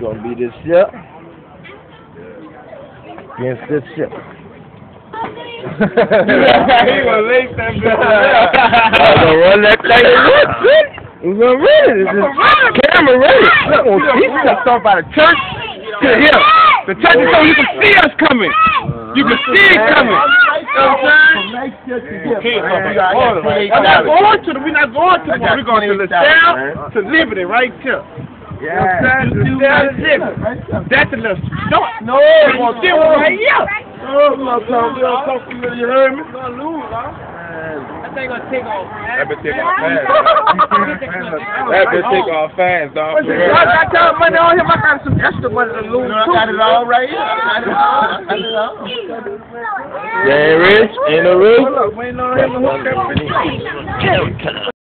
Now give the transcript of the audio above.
Gonna be this ship against this ship. He gonna lace that bitch. I'm gonna run that thing. We're gonna run it. Camera ready. He's cut off by the church to here. The church is so you can see us coming. You can see it coming. You know what I'm saying? We're not going to the one. We're going to LaSalle to Liberty right here. You know what I'm saying? LaSalle to Liberty. That's a little short. No, we're going to do it right here. Oh, I'm not talking to you. You heard me? You're going to lose, huh? That thing gonna take off. That bitch take off fast. That bitch take off fast, dog. I got y'all money on him. I got some extra money to lose. I got it all right here. I got it all. You ain't rich? Ain't no rich? Hold up, we ain't on him to hook that bitch.